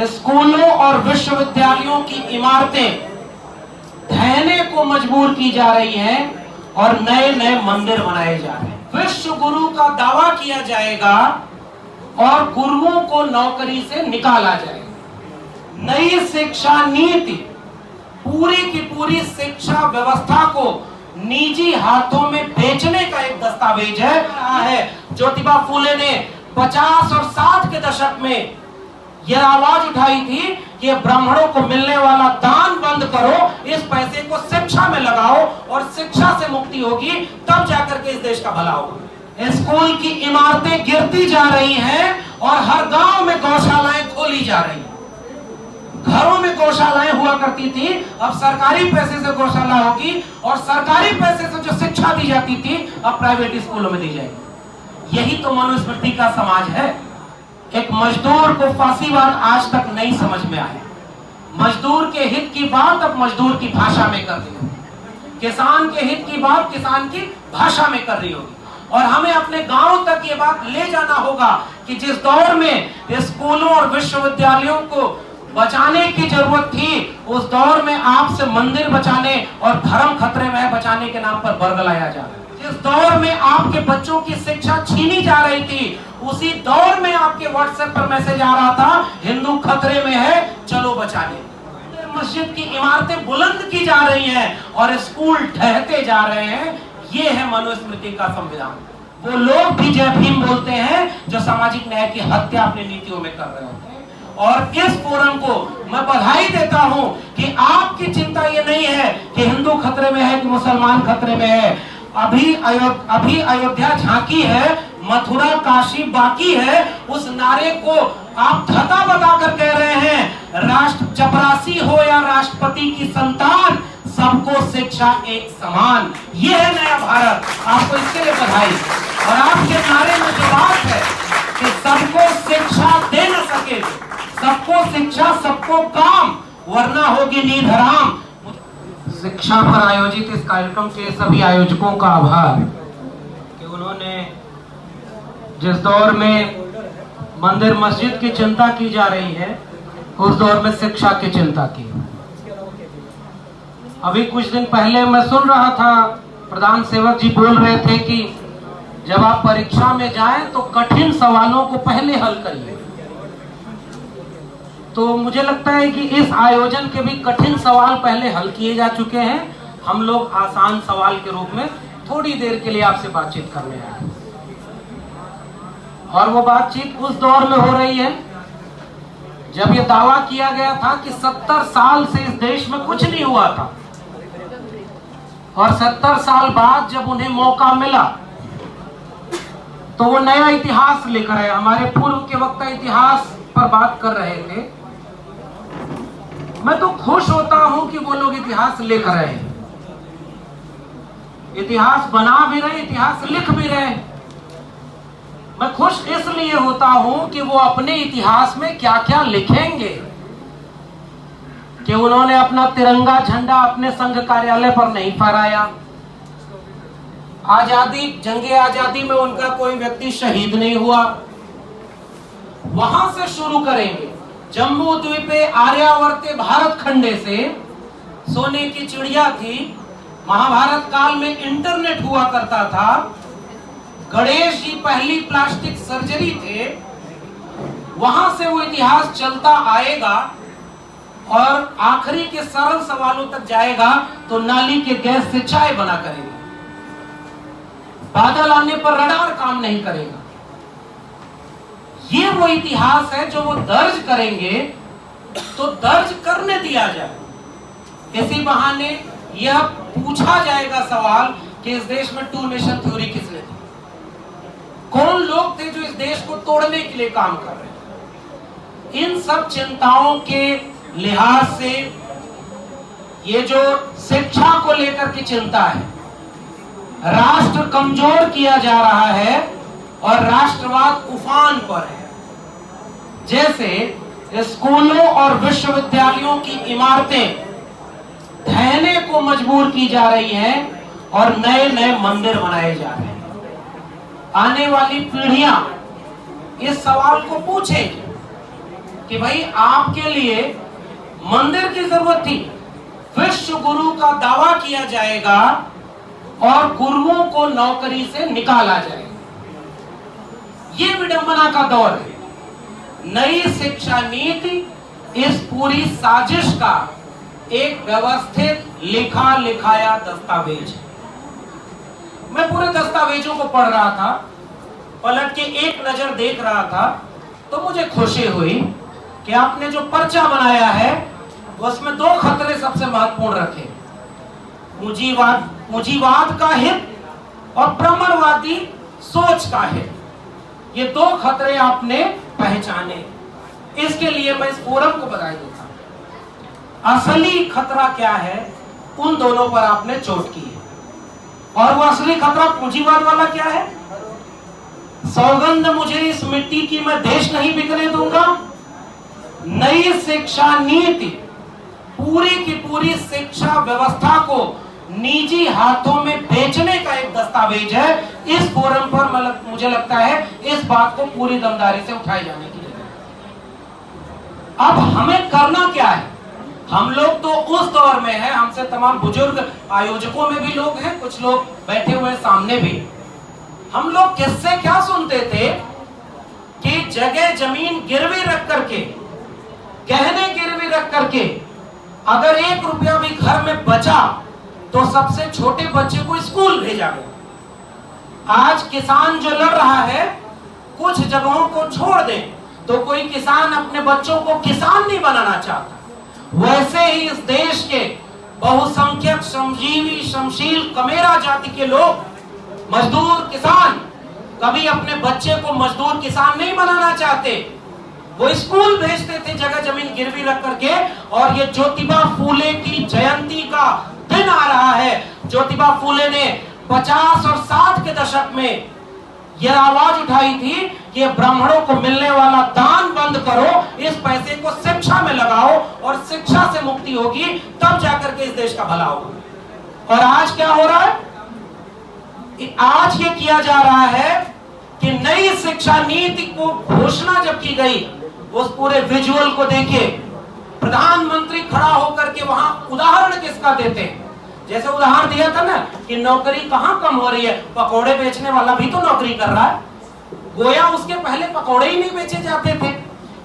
स्कूलों और विश्वविद्यालयों की इमारतें ढहने को मजबूर की जा रही हैं और नए नए मंदिर बनाए जा रहे हैं। विश्व गुरु का दावा किया जाएगा और गुरुओं को नौकरी से निकाला जाएगा। नई शिक्षा नीति पूरी की पूरी शिक्षा व्यवस्था को निजी हाथों में बेचने का एक दस्तावेज है। ज्योतिबा फूले ने 50 और 60 के दशक में यह आवाज उठाई थी कि ब्राह्मणों को मिलने वाला दान बंद करो, इस पैसे को शिक्षा में लगाओ और शिक्षा से मुक्ति होगी, तब जाकर के इस देश का भला होगा। स्कूल की इमारतें गिरती जा रही हैं और हर गांव में गौशालाएं खोली जा रही हैं। घरों में गौशालाएं हुआ करती थी, अब सरकारी पैसे से गौशाला होगी और सरकारी पैसे से जो शिक्षा दी जाती थी अब प्राइवेट स्कूलों में दी जाएगी। यही तो मनुस्मृति का समाज है। एक मजदूर को फांसीवाद आज तक नहीं समझ में आया। मजदूर के हित की बात अब मजदूर की भाषा में कर रही होगी, किसान के हित की बात किसान की भाषा में कर रही होगी। और हमें अपने गांव तक ये बात ले जाना होगा कि जिस दौर में स्कूलों और विश्वविद्यालयों को बचाने की जरूरत थी, उस दौर में आपसे मंदिर बचाने और धर्म खतरे में बचाने के नाम पर बरगलाया जा रहा है। जिस दौर में आपके बच्चों की शिक्षा छीनी जा रही थी, उसी दौर में आपके व्हाट्सएप पर मैसेज आ रहा था, हिंदू खतरे में है, चलो बचाने। मस्जिद की इमारतें बुलंद की जा रही हैं और स्कूल ढहते जा रहे हैं। ये है मनुस्मृति का संविधान। वो लोग भी जय भीम बोलते हैं जो सामाजिक न्याय की हत्या अपनी नीतियों में कर रहे होते हैं। और इस फोरम को मैं बधाई देता हूं कि आपकी चिंता ये नहीं है कि हिंदू खतरे में है कि मुसलमान खतरे में है। अभी अयोध्या झांकी है, मथुरा काशी बाकी है। उस नारे को आप धता बताकर कह रहे हैं, राष्ट्र चपरासी हो या राष्ट्रपति की संतान, सबको शिक्षा एक समान। ये है नया भारत। आपको इसके लिए बधाई। और आपके नारे में जो बात है कि सबको शिक्षा दे न सके, सबको शिक्षा सबको काम, वरना होगी नींद हराम। शिक्षा पर आयोजित इस कार्यक्रम के सभी आयोजकों का आभार कि उन्होंने जिस दौर में मंदिर मस्जिद की चिंता की जा रही है, उस दौर में शिक्षा की चिंता की। अभी कुछ दिन पहले मैं सुन रहा था, प्रधान सेवक जी बोल रहे थे कि जब आप परीक्षा में जाएं तो कठिन सवालों को पहले हल करिए। तो मुझे लगता है कि इस आयोजन के भी कठिन सवाल पहले हल किए जा चुके हैं। हम लोग आसान सवाल के रूप में थोड़ी देर के लिए आपसे बातचीत करने आए हैं। और वो बातचीत उस दौर में हो रही है जब ये दावा किया गया था कि 70 साल से इस देश में कुछ नहीं हुआ था, और 70 साल बाद जब उन्हें मौका मिला तो वो नया इतिहास लेकर आए। हमारे पूर्व के वक्ता इतिहास पर बात कर रहे थे। मैं तो खुश होता हूं कि वो लोग इतिहास लेकर आए, इतिहास बना भी रहे, इतिहास लिख भी रहे। मैं खुश इसलिए होता हूं कि वो अपने इतिहास में क्या क्या लिखेंगे, कि उन्होंने अपना तिरंगा झंडा अपने संघ कार्यालय पर नहीं फहराया। आजादी, जंगे आजादी में उनका कोई व्यक्ति शहीद नहीं हुआ। वहां से शुरू करेंगे। जम्बू द्वीपे आर्यावर्ते भारत खंडे से सोने की चिड़िया थी। महाभारत काल में इंटरनेट हुआ करता था। गणेश जी पहली प्लास्टिक सर्जरी थे। वहां से वो इतिहास चलता आएगा और आखिरी के सरल सवालों तक जाएगा तो नाली के गैस से चाय बना करेगा। बादल आने पर रडार काम नहीं करेगा। ये वो इतिहास है जो वो दर्ज करेंगे, तो दर्ज करने दिया जाए। इसी बहाने यह पूछा जाएगा सवाल कि इस देश में टू नेशन थ्योरी किसने दी, कौन लोग थे जो इस देश को तोड़ने के लिए काम कर रहे हैं। इन सब चिंताओं के लिहाज से ये जो शिक्षा को लेकर की चिंता है, राष्ट्र कमजोर किया जा रहा है और राष्ट्रवाद उफान पर है। जैसे स्कूलों और विश्वविद्यालयों की इमारतें ढहने को मजबूर की जा रही हैं और नए नए मंदिर बनाए जा रहे हैं। आने वाली पीढ़ियां इस सवाल को पूछेंगी कि भाई आपके लिए मंदिर की जरूरत थी, विश्व गुरु का दावा किया जाएगा और गुरुओं को नौकरी से निकाला जाएगा। ये विडंबना का दौर है। नई शिक्षा नीति इस पूरी साजिश का एक व्यवस्थित लिखा लिखाया दस्तावेज है। मैं पूरे दस्तावेजों को पढ़ रहा था, पलट के एक नजर देख रहा था, तो मुझे खुशी हुई कि आपने जो पर्चा बनाया है उसमें दो खतरे सबसे महत्वपूर्ण रखे, पूंजीवाद का हित और ब्राह्मणवादी सोच का हित। ये दो खतरे आपने पहचाने। इसके लिए मैं इस फोरम को बधाई देता हूं। असली खतरा क्या है, उन दोनों पर आपने चोट की है। और वो असली खतरा पूंजीवाद वाला क्या है? सौगंध मुझे इस मिट्टी की, मैं देश नहीं बिकने दूंगा। नई शिक्षा नीति पूरी की पूरी शिक्षा व्यवस्था को निजी हाथों में बेचने का एक दस्तावेज है। इस फोरम पर मुझे लगता है इस बात को पूरी दमदारी से उठाई जाने की जरूरत है। अब हमें करना क्या है? हम लोग तो उस दौर में हैं, हमसे तमाम बुजुर्ग आयोजकों में भी लोग हैं, कुछ लोग बैठे हुए सामने भी। हम लोग किससे क्या सुनते थे कि जगह जमीन गिरवी रख करके, गहने गिरवी रख करके अगर 1 रुपया भी घर में बचा तो सबसे छोटे बच्चे को स्कूल भेजा गया। आज किसान जो लड़ रहा है, कुछ जगहों को छोड़ दे तो कोई किसान अपने बच्चों को किसान नहीं बनाना चाहता। वैसे ही इस देश के बहुसंख्यक श्रमजीवी श्रमशील कमेरा जाति के लोग, मजदूर किसान, कभी अपने बच्चे को मजदूर किसान नहीं बनाना चाहते। वो स्कूल भेजते थे जगह जमीन गिरवी रख करके। और ये ज्योतिबा फूले की जयंती का दिन आ रहा है। ज्योतिबा फूले ने 50 और 60 के दशक में यह आवाज उठाई थी कि ब्राह्मणों को मिलने वाला दान बंद करो, इस पैसे को शिक्षा में लगाओ और शिक्षा से मुक्ति होगी, तब जाकर के इस देश का भला होगा। और आज क्या हो रहा है? आज ये किया जा रहा है कि नई शिक्षा नीति को घोषणा जब की गई, उस पूरे विजुअल को देखिए। प्रधानमंत्री खड़ा होकर के वहां उदाहरण किसका देते हैं? जैसे उदाहरण दिया था ना कि नौकरी कहां कम हो रही है, पकोड़े बेचने वाला भी तो नौकरी कर रहा है। गोया उसके पहले पकोड़े ही नहीं बेचे जाते थे।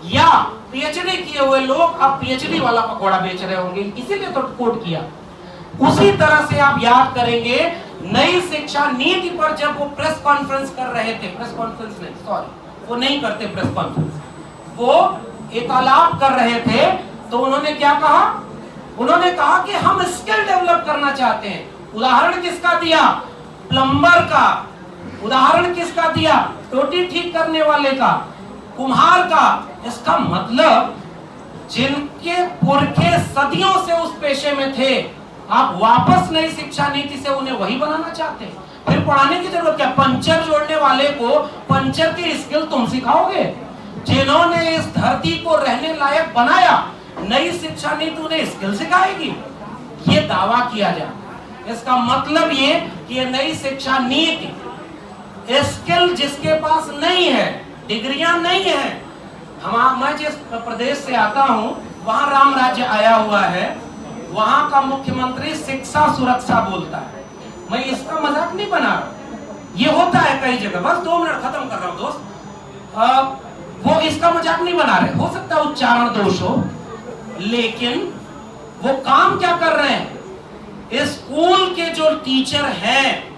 या पीएचडी किए हुए लोग अब पीएचडी वाला पकोड़ा बेच रहे होंगे, इसीलिए तो कोट किया। उसी तरह से आप याद करेंगे, नई शिक्षा नीति पर जब वो प्रेस कॉन्फ्रेंस कर रहे थे, प्रेस कॉन्फ्रेंस नहीं, सॉरी, वो नहीं करते प्रेस कॉन्फ्रेंस, वो एकालाप कर रहे थे, तो उन्होंने क्या कहा? उन्होंने कहा कि हम स्किल डेवलप करना चाहते हैं। उदाहरण किसका दिया? प्लम्बर का। उदाहरण किसका दिया? टोटी ठीक करने वाले का, कुम्हार का। इसका मतलब जिनके पुरखे सदियों से उस पेशे में थे, आप वापस नई शिक्षा नीति से उन्हें वही बनाना चाहते हैं। फिर पढ़ाने की जरूरत क्या? पंचर जोड़ने वाले को पंचर की स्किल तुम सिखाओगे? जिन्होंने इस धरती को रहने लायक बनाया, नई शिक्षा नीति उन्हें स्किल सिखाएगी? ये दावा किया जाए। इसका मतलब ये कि ये नई शिक्षा नीति स्किल जिसके पास नहीं है, डिग्रियां नहीं है। मैं जिस प्रदेश से आता हूं, वहां राम राज्य आया हुआ है, वहां का मुख्यमंत्री शिक्षा सुरक्षा बोलता है। मैं इसका मजाक नहीं बना रहा, ये होता है कई जगह। बस 2 मिनट खत्म कर रहा हूं दोस्त। वो इसका मजाक नहीं बना रहे, हो सकता है उच्चारण दोष हो, लेकिन वो काम क्या कर रहे हैं? स्कूल के जो टीचर हैं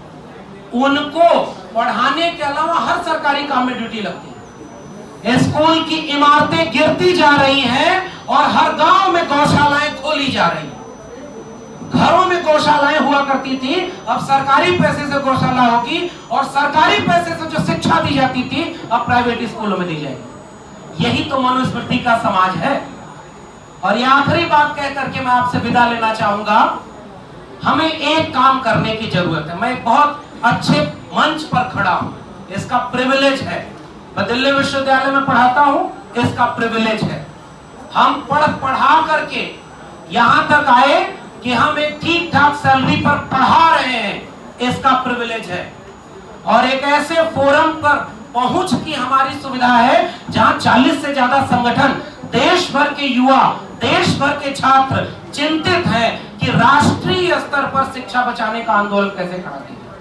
उनको पढ़ाने के अलावा हर सरकारी काम में ड्यूटी लगती है। स्कूल की इमारतें गिरती जा रही हैं और हर गांव में गौशालाएं खोली जा रही हैं। घरों में गौशालाएं हुआ करती थी, अब सरकारी पैसे से गौशाला होगी, और सरकारी पैसे से जो शिक्षा दी जाती थी अब प्राइवेट स्कूलों में दी जाएगी। यही तो मनुस्मृति का समाज है। और ये आखिरी बात कह करके मैं आपसे विदा लेना चाहूंगा। हमें एक काम करने की जरूरत है। मैं एक बहुत अच्छे मंच पर खड़ा हूं, इसका प्रिविलेज है। मैं दिल्ली विश्वविद्यालय में पढ़ाता हूं, इसका प्रिविलेज है। हम पढ़ा करके यहां तक आए कि हम एक ठीक ठाक सैलरी पर पढ़ा रहे हैं, इसका प्रिविलेज है। और एक ऐसे फोरम पर पहुंच की हमारी सुविधा है जहां 40 से ज्यादा संगठन देश भर के युवा, देश भर के छात्र चिंतित हैं कि राष्ट्रीय स्तर पर शिक्षा बचाने का आंदोलन कैसे खड़ा किया।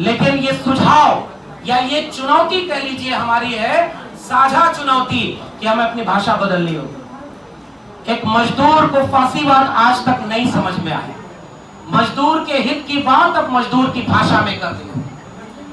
लेकिन ये सुझाव या ये चुनौती कह लीजिए हमारी है, साझा चुनौती, कि हमें अपनी भाषा बदलनी होगी। एक मजदूर को फांसीवाद आज तक नहीं समझ में आया। मजदूर के हित की बात अब मजदूर की भाषा में कर रही होगी,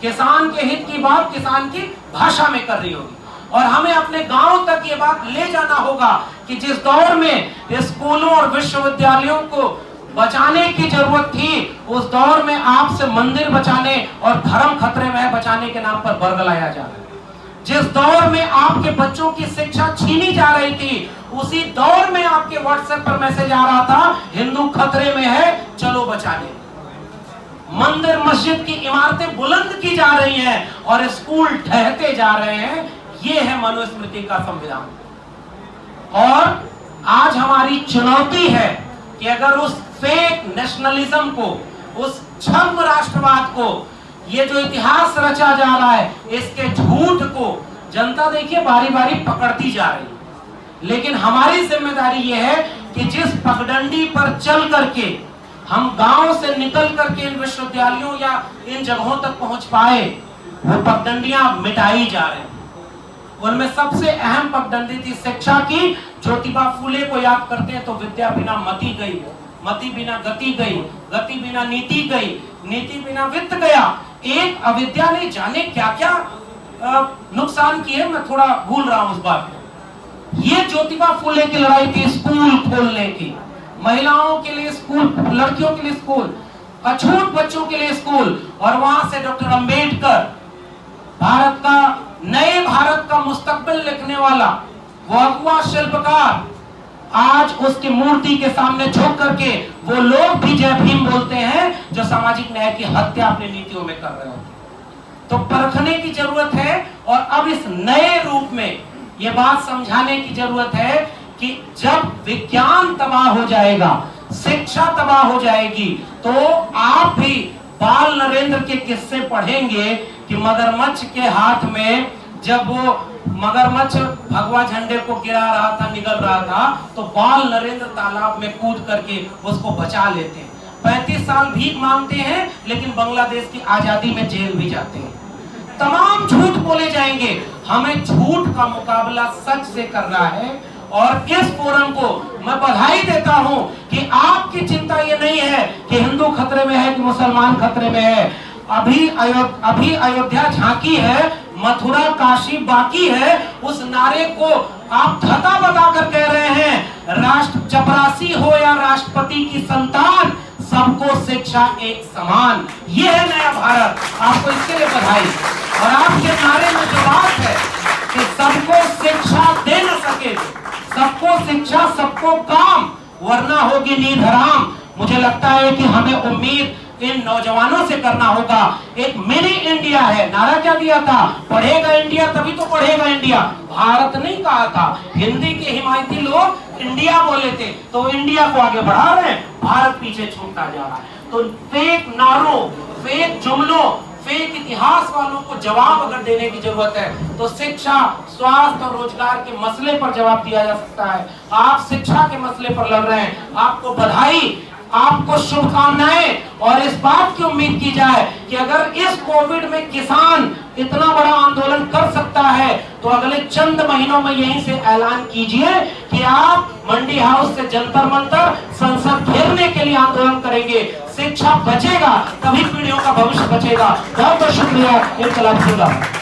किसान के हित की बात किसान की भाषा में कर रही होगी। और हमें अपने गांव तक ये बात ले जाना होगा कि जिस दौर में स्कूलों और विश्वविद्यालयों को बचाने की जरूरत थी, उस दौर में आपसे मंदिर बचाने और धर्म खतरे में बचाने के नाम पर बरगलाया जा रहा है। जिस दौर में आपके बच्चों की शिक्षा छीनी जा रही थी, उसी दौर में आपके व्हाट्सएप पर मैसेज आ रहा था, हिंदू खतरे में है, चलो बचाने। मंदिर मस्जिद की इमारतें बुलंद की जा रही हैं और स्कूल ढहते जा रहे हैं। ये है मनुस्मृति का संविधान। और आज हमारी चुनौती है कि अगर उस फेक नेशनलिज्म को, उस छद्म राष्ट्रवाद को, ये जो इतिहास रचा जा रहा है, इसके झूठ को जनता देखिए बारी बारी पकड़ती जा रही है। लेकिन हमारी जिम्मेदारी यह है कि जिस पगडंडी पर चल करके हम गांव से निकल करके इन विश्वविद्यालयों या इन जगहों तक पहुंच पाए, वो पगडंडियां मिटाई जा रही हैं। उनमें सबसे अहम पगडंडी थी शिक्षा की। ज्योतिबा फूले को याद करते हैं तो विद्या बिना मति गई, मति बिना गति गई, गति बिना नीति गई, नीति बिना वित्त गया। एक अविद्या ने जाने क्या क्या नुकसान किए, मैं थोड़ा भूल रहा हूं उस बात को। ये ज्योतिबा फूले की लड़ाई थी स्कूल खोलने की, महिलाओं के लिए स्कूल, लड़कियों के लिए स्कूल, अछूत बच्चों के लिए स्कूल। और वहां से डॉक्टर अंबेडकर, भारत का, नए भारत का मुस्तकबिल लिखने वाला वो अगुआ शिल्पकार, आज उसकी मूर्ति के सामने झुक करके वो लोग भी जय भीम बोलते हैं जो सामाजिक न्याय की हत्या अपनी नीतियों में कर रहे होते हैं। तो परखने की जरूरत है और अब इस नए रूप में ये बात समझाने की जरूरत है कि जब विज्ञान तबाह हो जाएगा, शिक्षा तबाह हो जाएगी, तो आप भी बाल नरेंद्र के किस्से पढ़ेंगे कि मगरमच्छ के हाथ में, जब वो मगरमच्छ भगवा झंडे को गिरा रहा था, निगल रहा था, तो बाल नरेंद्र तालाब में कूद करके उसको बचा लेते हैं। 35 साल भीख मांगते हैं, लेकिन बांग्लादेश की आजादी में जेल भी जाते हैं। तमाम झूठ बोले जाएंगे। हमें झूठ का मुकाबला सच से करना है। और इस फोरम को मैं बधाई देता हूं कि आपकी चिंता ये नहीं है कि हिंदू खतरे में है कि मुसलमान खतरे में है। अभी अयोध्या झांकी है, मथुरा काशी बाकी है। उस नारे को आप धता बता कर कह रहे हैं, राष्ट्र चपरासी हो या राष्ट्रपति की संतान, सबको शिक्षा एक समान। ये है नया भारत। आपको इसके लिए बधाई। और आपके नारे में जो बात है कि सबको शिक्षा दे न सके, सबको शिक्षा सबको काम, वरना होगी नींद हराम। मुझे लगता है कि हमें उम्मीद इन नौजवानों से करना होगा। एक मिनी इंडिया है, नारा क्या दिया था, पढ़ेगा इंडिया तभी तो पढ़ेगा इंडिया। भारत नहीं कहा था। हिंदी के हिमायती लोग इंडिया बोले थे, तो इंडिया को आगे बढ़ा रहे हैं, भारत पीछे छूटता जा रहा है। तो फेक नारों, फेक जुमलों, फेक इतिहास वालों को जवाब अगर देने की जरूरत है तो शिक्षा, स्वास्थ्य और रोजगार के मसले पर जवाब दिया जा सकता है। आप शिक्षा के मसले पर लड़ रहे हैं, आपको बधाई, आपको शुभकामनाएं। और इस बात की उम्मीद की जाए कि अगर इस कोविड में किसान इतना बड़ा आंदोलन कर सकता है, तो अगले चंद महीनों में यहीं से ऐलान कीजिए कि आप मंडी हाउस से जंतर मंतर संसद घेरने के लिए आंदोलन करेंगे। शिक्षा बचेगा तभी पीढ़ियों का भविष्य बचेगा। बहुत बहुत शुक्रिया। इनकलाब जिंदाबाद।